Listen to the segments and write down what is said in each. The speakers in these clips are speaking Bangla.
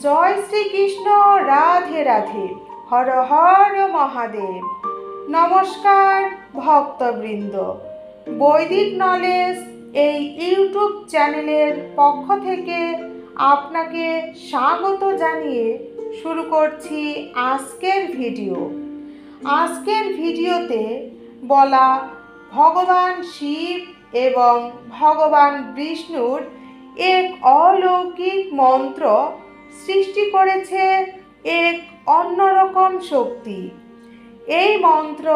জয় শ্রীকৃষ্ণ। রাধে রাধে। হর হর মহাদেব। নমস্কার ভক্তবৃন্দ। বৈদিক নলেজ এই ইউটিউব চ্যানেলের পক্ষ থেকে আপনাকে স্বাগত জানিয়ে শুরু করছি আজকের ভিডিও। আজকের ভিডিওতে বলা ভগবান শিব এবং ভগবান বিষ্ণুর এক অলৌকিক মন্ত্র সৃষ্টি করেছে এক অন্যরকম শক্তি। এই মন্ত্র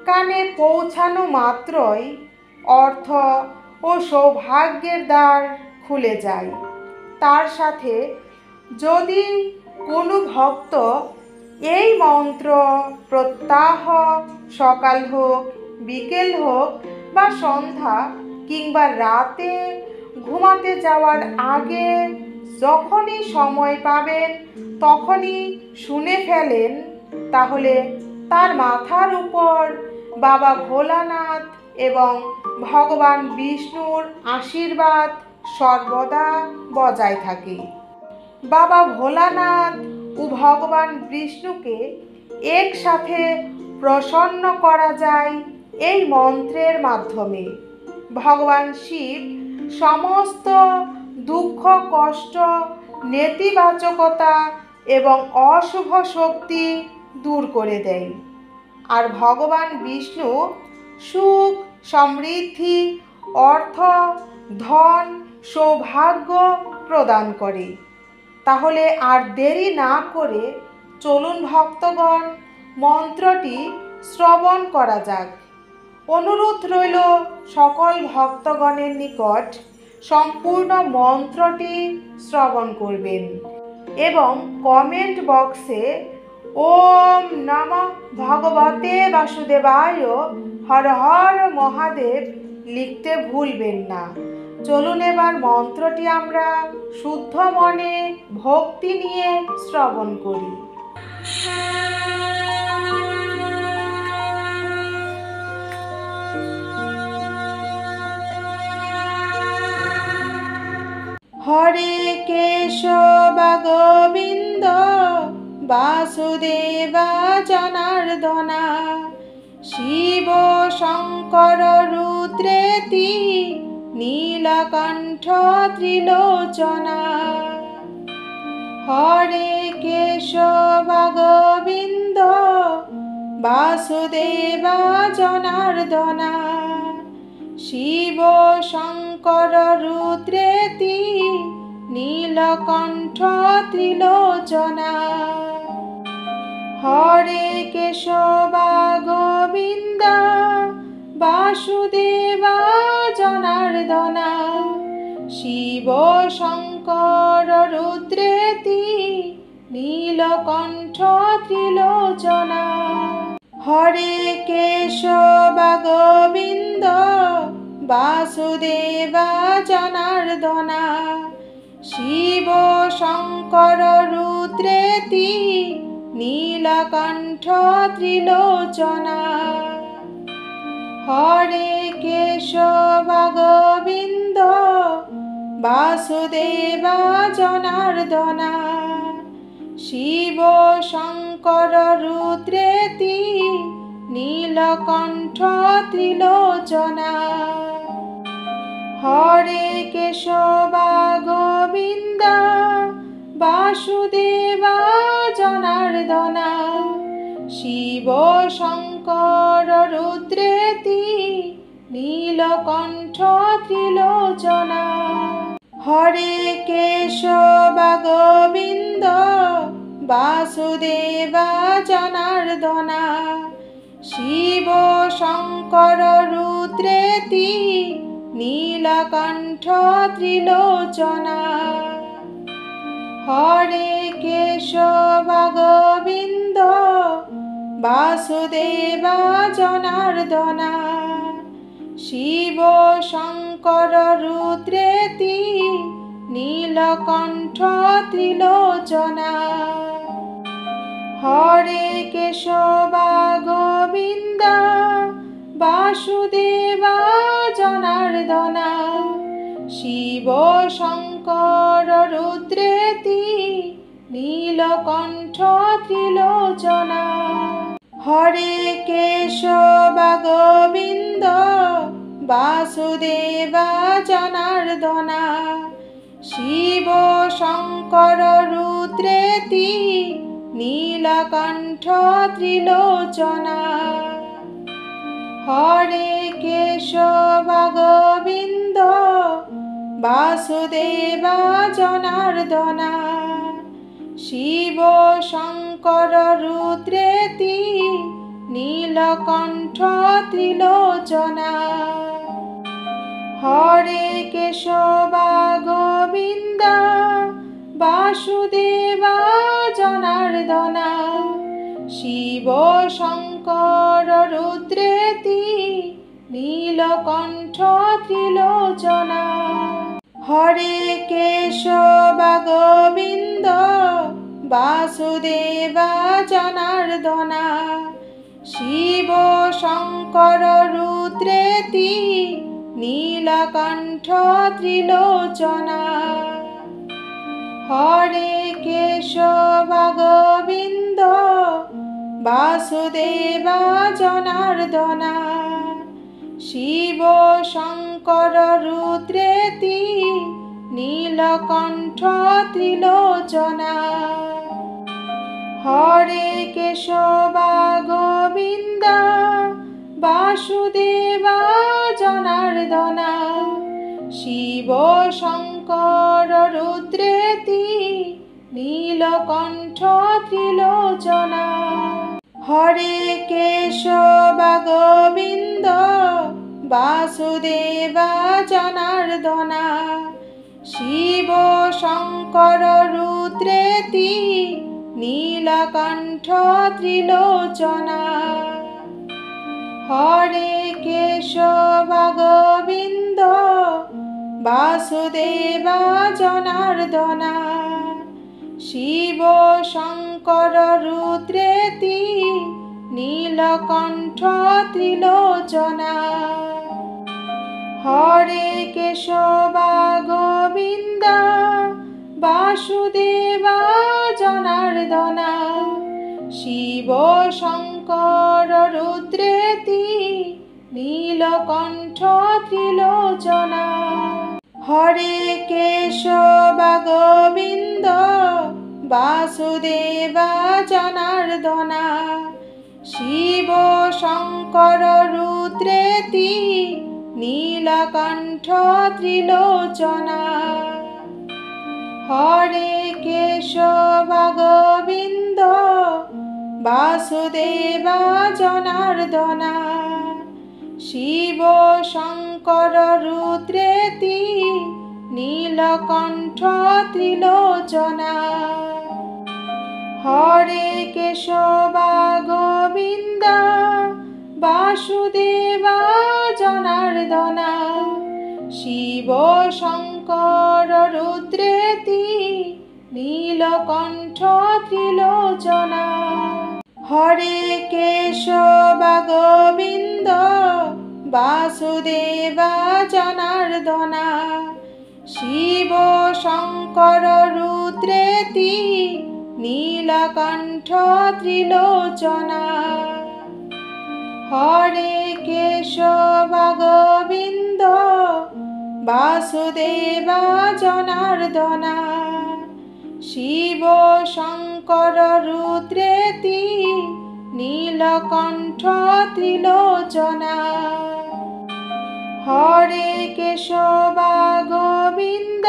কানে পৌঁছানো মাত্রই অর্থ ও সৌভাগ্যের দ্বার খুলে যায়। তার সাথে যদি কোনো ভক্ত এই মন্ত্র প্রত্যাহ সকাল হোক, বিকেল হোক বা সন্ধ্যা কিংবা রাতে ঘুমাতে যাওয়ার আগে যখনই সময় পাবেন তখনই শুনে ফেলেন, তাহলে তার মাথার উপর বাবা ভোলানাথ এবং ভগবান বিষ্ণুর আশীর্বাদ সর্বদা বজায় থাকে। বাবা ভোলানাথ ও ভগবান বিষ্ণুকে একসাথে প্রসন্ন করা যায় এই মন্ত্রের মাধ্যমে। ভগবান শিব সমস্ত দুঃখ, কষ্ট, নেতিবাচকতা এবং অশুভ শক্তি দূর করে দেয়। আর ভগবান বিষ্ণু সুখ, সমৃদ্ধি, অর্থ, ধন, সৌভাগ্য প্রদান করে। তাহলে আর দেরি না করে চলুন ভক্তগণ, মন্ত্রটি শ্রবণ করা যাক। অনুরোধ রইল সকল ভক্তগণের নিকট সম্পূর্ণ মন্ত্রটি শ্রবণ করবেন এবং কমেন্ট বক্সে ওম নমঃ ভগবতে বাসুদেবায় হর হর মহাদেব লিখতে ভুলবেন না। চলুন এবার মন্ত্রটি আমরা শুদ্ধ মনে ভক্তি নিয়ে শ্রবণ করি। হরে কেশব গোবিন্দ বাসুদেবা জনার্দনা শিব শঙ্কর রুদ্রেতি নীলকণ্ঠ ত্রিলোচনা। হরে কেশব গোবিন্দ বাসুদেবা জনার্দনা শিব শঙ্কর রুদ্রেতি নীলকণ্ঠ ত্রিলোচনা। হরে কেশব গোবিন্দ বাসুদেবা জনার্দনা শিব শঙ্কর রুদ্রেতি নীলকণ্ঠ ত্রিলোচনা। হরে কেশব গোবিন্দ বাসুদেবা জনার্দনা শিব শঙ্কর রুদ্রেতি নীলকণ্ঠ ত্রিলোচনা। হরে কেশব গোবিন্দ বাসুদেবা জনার্দনা শিব শঙ্কর রুদ্রেতি নীলকণ্ঠ ত্রিলোচনা। হরে কেশব গোবিন্দ বাসুদেবা জনার্দনা শিব শঙ্কর রুদ্রেতি নীলকণ্ঠ ত্রিলোচনা। হরে কেশব গোবিন্দ বাসুদেবা জনার্দনা শিব শঙ্কর রুদ্রেতি নীলকণ্ঠ ত্রিলোচনা। হরে কেশব গোবিন্দ বাসুদেবা জনার্দনা শিব শঙ্কর রুদ্রেতি নীলকণ্ঠ ত্রিলোচনা। হরে কেশব গোবিন্দ বাসুদেবা জনার্দনা শিব শঙ্কর রুদ্রেতি নীলকণ্ঠ ত্রিলোচনা। হরে কেশব গোবিন্দ বাসুদেবা জনার্দনা, শিব শঙ্কর রুদ্রেতি নীলকণ্ঠ ত্রিলোচনা। হরে কেশব গোবিন্দ বাসুদেবা জনার্দনা, শিব শঙ্কর রুদ্রেতি নীলকণ্ঠ ত্রিলোচনা। হরে কেশব গোবিন্দ বাসুদেবা জনার্দনা, শিব শঙ্কর রুদ্রেতি নীলকণ্ঠ ত্রিলোচনা। হরে কেশব গোবিন্দ বাসুদেবা জনার্দনা, শিব শঙ্কর রুদ্রেতি নীলকণ্ঠ ত্রিলোচনা। হরে কেশব গোবিন্দ বাসুদেবা জনার্দনা, শিব শঙ্কর রুদ্রেতি নীলকণ্ঠ ত্রিলোচনা। হরে কেশব গোবিন্দ বাসুদেবা জনার্দনা, শিব শঙ্কর রুদ্রেতি নীলকণ্ঠ ত্রিলোচনা। হরে কেশব গোবিন্দ বাসুদেবা জনার্দনা, শিব শঙ্কর রুদ্রেতি নীলকণ্ঠ ত্রিলোচনা। হরে কেশব গোবিন্দ বাসুদেবা জনার্দনা, শিব শঙ্কর রুদ্রেতি নীলকণ্ঠ ত্রিলোচনা। হরে কেশব গোবিন্দ বাসুদেবা জনার্দনা, শিব শঙ্কর রুদ্রেতি নীলকণ্ঠ ত্রিলোচনা। হরে কেশব গোবিন্দ বাসুদেবা জনার্দনা, শিব শঙ্কর রুদ্রেতি নীলকণ্ঠ ত্রিলোচনা। হরে কেশব গোবিন্দ বাসুদেবা জনার্দনা, শিব শঙ্কর রুদ্রেতি নীলকণ্ঠ ত্রিলোচনা। হরে কেশব গোবিন্দ বাসুদেবা জনার্দনা, শিব শঙ্কর রুদ্রেতি নীলকণ্ঠ ত্রিলোচনা। হরে কেশব গোবিন্দ বাসুদেবা জনার্দনা, শিব শঙ্কর রুদ্রেতি নীলকণ্ঠ ত্রিলোচনা। হরে কেশব গোবিন্দ বাসুদেবা জনার্দনা, শিব শঙ্কর রুদ্রেতি নীলকণ্ঠ ত্রিলোচনা। হরে কেশব গোবিন্দ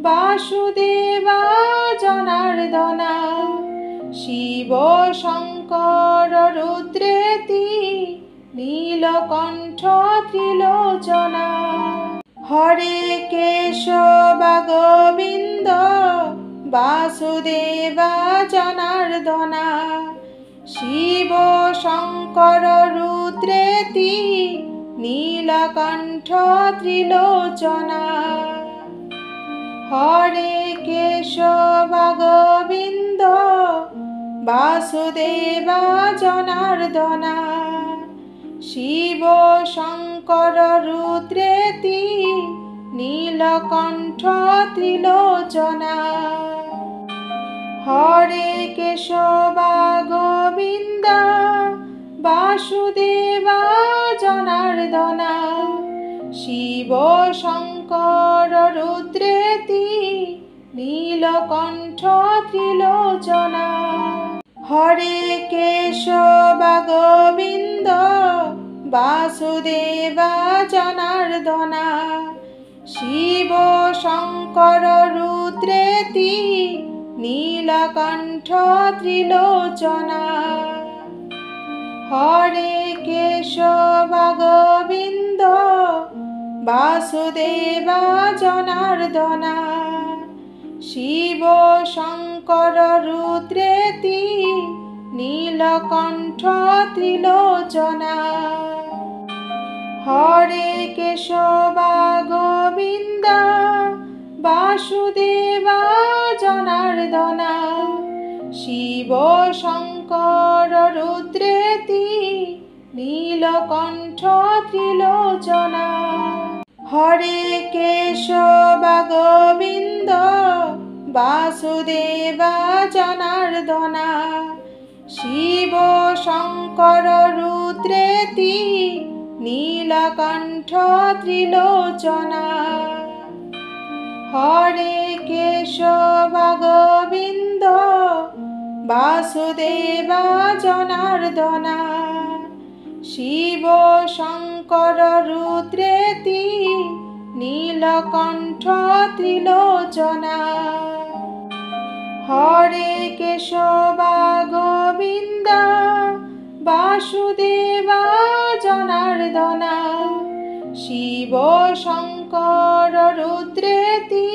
বাসুদেবা জনার্দনা, শিব শঙ্কর রুদ্রেতি নীলকণ্ঠ ত্রিলোচনা। হরে কেশব গোবিন্দ বাসুদেবা জনার্দনা, শিব শঙ্কর রুদ্রেতি নীলকণ্ঠ ত্রিলোচনা। হরে কেশব গোবিন্দ বাসুদেবা জনার্দনা, শিব শঙ্কর রুদ্রেতি নীলকণ্ঠ ত্রিলোচনা। হরে কেশব গোবিন্দ বাসুদেবা জনার্দনা শিব শঙ্কর রুদ্রেতি নীলকণ্ঠ ত্রিলোচনা হরে কেশব গোবিন্দ বাসুদেবা জনার্দনা শিব শঙ্কর রুদ্রেতি নীলকণ্ঠ ত্রিলোচনা হরে কেশব গোবিন্দ বাসুদেবা জনার্দনা শিব শঙ্কর রুদ্রেতি নীলকণ্ঠ ত্রিলোচনা হরে কেশব গোবিন্দ বাসুদেবা জনার্দনা শিব শঙ্কর রুদ্রেতি নীলকণ্ঠ ত্রিলোচনা হরে কেশব গোবিন্দ বাসুদেবা জনার্দনা শিব শঙ্কর রুদ্রেতি নীলকণ্ঠ ত্রিলোচনা হরে কেশব গোবিন্দ বাসুদেবা জনার্দনা শিব শঙ্কর রুদ্রেতি নীলকণ্ঠ ত্রিলোচনা হরে কেশব গোবিন্দ বাসুদেবা জনার্দনা শিব শঙ্কর রুদ্রেতি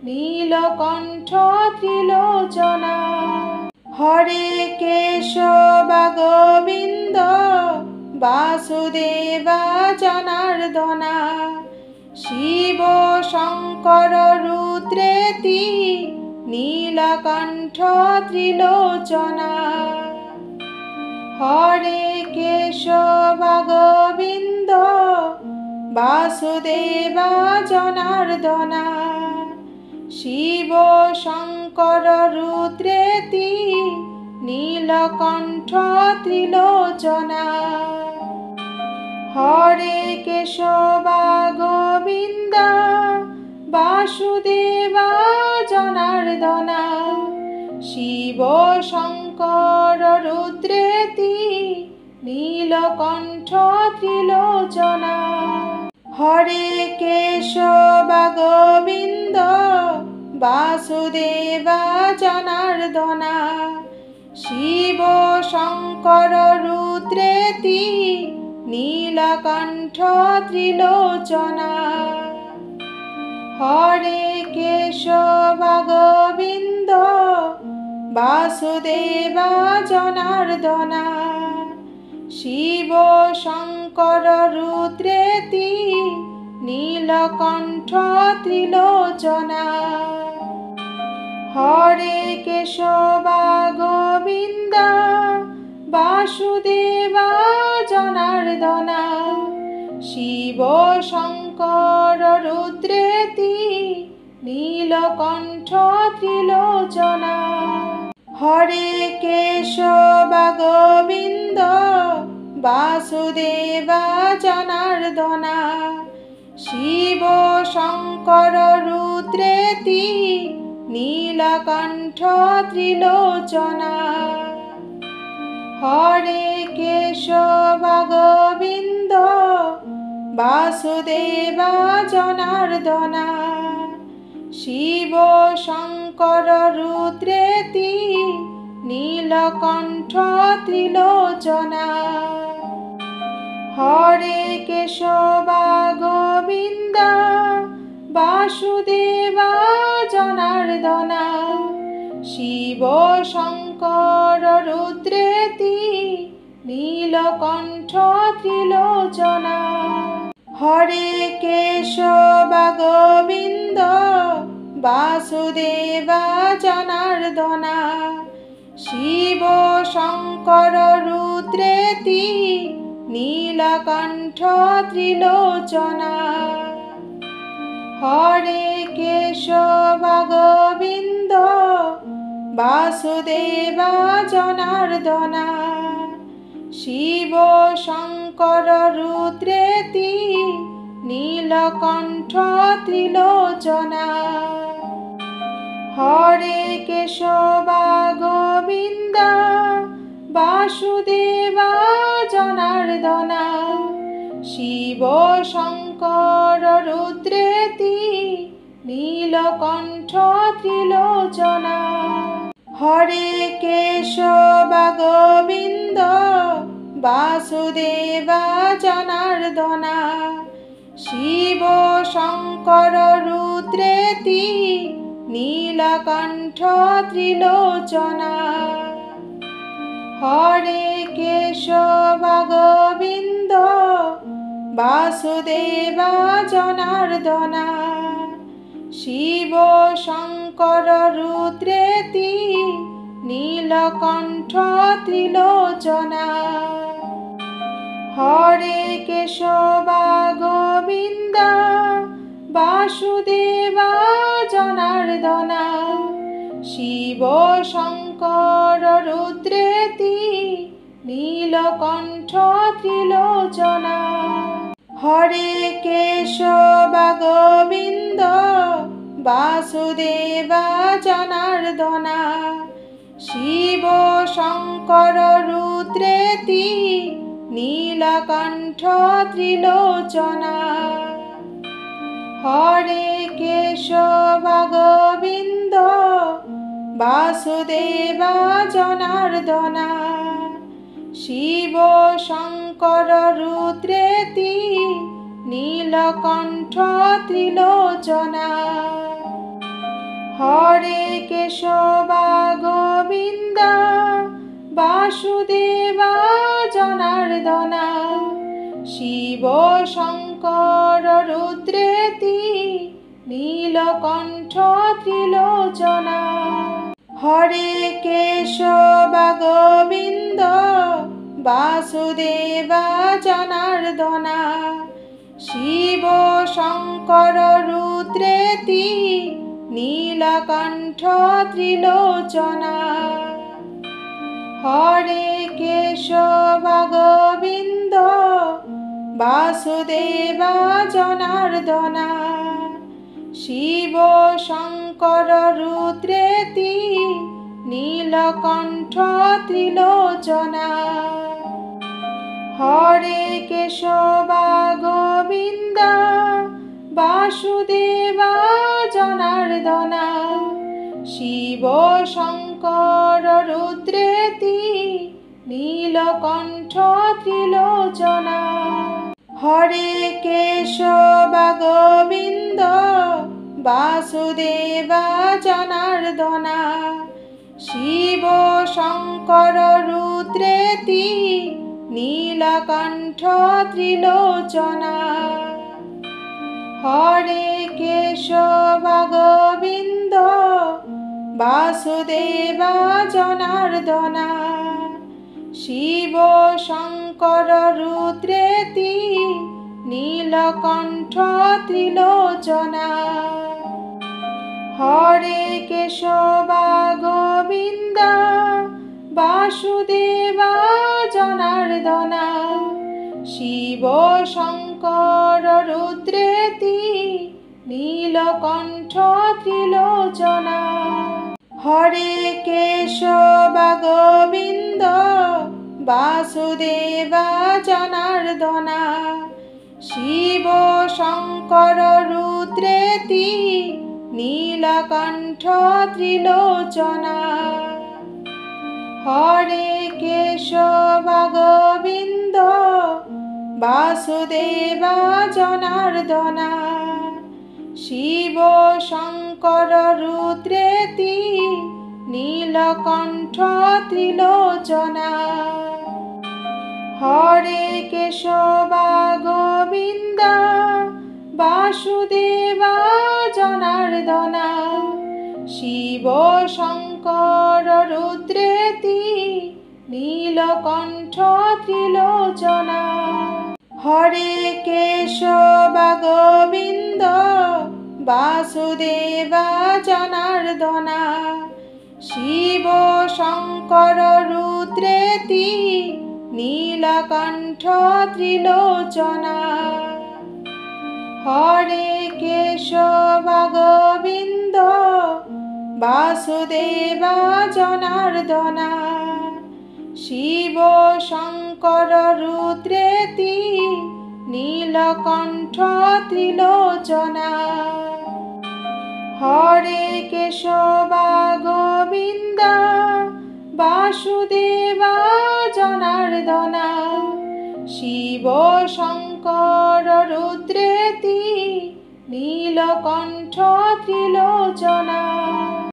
নীলকণ্ঠ ত্রিলোচনা হরে কেশব গোবিন্দ বাসুদেবা জনার্দনা শিব শঙ্কর রুদ্রেতি নীলকণ্ঠ ত্রিলোচনা হরে কেশব গোবিন্দ বাসুদেবা জনার্দনা শিব শঙ্কর রুদ্রেতি নীলকণ্ঠ ত্রিলোচনা হরে কেশব গোবিন্দ বাসুদেবা জনার্দনা শিব শঙ্কর রুদ্রেতি নীলকণ্ঠ ত্রিলোচনা হরে কেশব গোবিন্দ বাসুদেবা জনার্দনা শিব শঙ্কর রুদ্রেতি নীলকণ্ঠ ত্রিলোচনা হরে কেশব গোবিন্দ বাসুদেবা জনার্দনা শিব শঙ্কর রুদ্রেতি নীলকণ্ঠ ত্রিলোচনা হরে কেশব গোবিন্দ বাসুদেবা জনার্দনা শিব শঙ্কর রুদ্রেতি নীলকণ্ঠ ত্রিলোচনা হরে কেশব গোবিন্দ বাসুদেবা জনার্দনা শিব শঙ্কর রুদ্রেতি নীলকণ্ঠ ত্রিলোচনা হরে কেশব গোবিন্দ বাসুদেবা জনার্দনা শিব শঙ্কর রুদ্রেতি নীলকণ্ঠ ত্রিলোচনা হরে কেশব গোবিন্দ বাসুদেবা জনার্দনা শিব শঙ্কর রুদ্রেতি নীলকণ্ঠ ত্রিলোচনা হরে কেশব গোবিন্দ বাসুদেবা জনার্দনা শিব শঙ্কর রুদ্রেতি নীলকণ্ঠ ত্রিলোচনা হরে কেশব গোবিন্দ বাসুদেবা জনার্দনা শিব শঙ্কর রুদ্রেতি নীলকণ্ঠ ত্রিলোচনা হরে কেশবা গোবিন্দ বাসুদেবা জনার্দনা শিব শঙ্কর রুদ্রেতি নীলকণ্ঠ ত্রিলোচনা হরে কেশবা গোবিন্দ বাসুদেবা জনার্দনা শিব শঙ্কর রুদ্রেতি নীলকণ্ঠ ত্রিলোচনা হরে কেশবা গোবিন্দ বাসুদেবা জনার্দনা শিব শঙ্কর রুদ্রেতি নীলকণ্ঠ ত্রিলোচনা হরে কেশবা গোবিন্দ বাসুদেবা জনার্দনা শিব শঙ্কর রুদ্রেতি নীলকণ্ঠ ত্রিলোচনা হরে কেশবা গোবিন্দ বাসুদেবা জনার্দনা শিব শঙ্কর রুদ্রেতি নীলকণ্ঠ ত্রিলোচনা হরে কেশবা গোবিন্দ বাসুদেবা জনার্দনা শিব শঙ্কর রুদ্রেতি নীলকণ্ঠ ত্রিলোচনা হরে কেশবা গোবিন্দ বাসুদেবা জনার্দনা শিব শঙ্কর রুদ্রেতি নীলকণ্ঠ ত্রিলোচনা হরে কেশবা গোবিন্দ বাসুদেবা জনার্দনা শিব শঙ্কর রুদ্রেতি নীলকণ্ঠ ত্রিলোচনা হরে কেশবা গোবিন্দ বাসুদেবা জনার্দনা শিব শঙ্কর রুদ্রেতি নীলকণ্ঠ ত্রিলোচনা হরে কেশবা গোবিন্দ বাসুদেবা জনার্দনা শিব শঙ্কর রুদ্রেতি নীলকণ্ঠ ত্রিলোচনা হরে কেশবা গোবিন্দ বাসুদেবা জনার্দনা শিব শঙ্কর রুদ্রেতি নীলকণ্ঠ ত্রিলোচনা হরে কেশবা গোবিন্দ বাসুদেবা জনার্দনা শিব শঙ্কর রুদ্রেতি নীলকণ্ঠ ত্রিলোচনা হরে কেশবা গোবিন্দ বাসুদেবা জনার্দনা শিব শঙ্কর রুদ্রেতি নীলকণ্ঠ ত্রিলোচনা হরে কেশবা গোবিন্দ বাসুদেবা জনার্দনা শিব শঙ্কর রুদ্রেতি নীলকণ্ঠ ত্রিলোচনা হরে কেশবা গোবিন্দ বাসুদেবা জনার্দনা শিব শঙ্কর রুদ্রেতি নীলকণ্ঠ ত্রিলোচনা হরে কেশবা গোবিন্দ বাসুদেবা জনার্দনা শিব শঙ্কর রুদ্রেতি নীলকণ্ঠ ত্রিলোচনা হরে কেশবা গোবিন্দ বাসুদেবা জনার্দনা শিব নীলকণ্ঠ ত্রিলোচনা। হরে কেশব গোবিন্দ বাসুদেবা জনার্দনা, শিব শঙ্কর রুদ্রেতি নীলকণ্ঠ ত্রিলোচনা। হরে কেশব গোবিন্দ বাসুদেবা জনার্দনা, শিব শঙ্কর রুদ্রেতি নীলকণ্ঠ ত্রিলোচনা।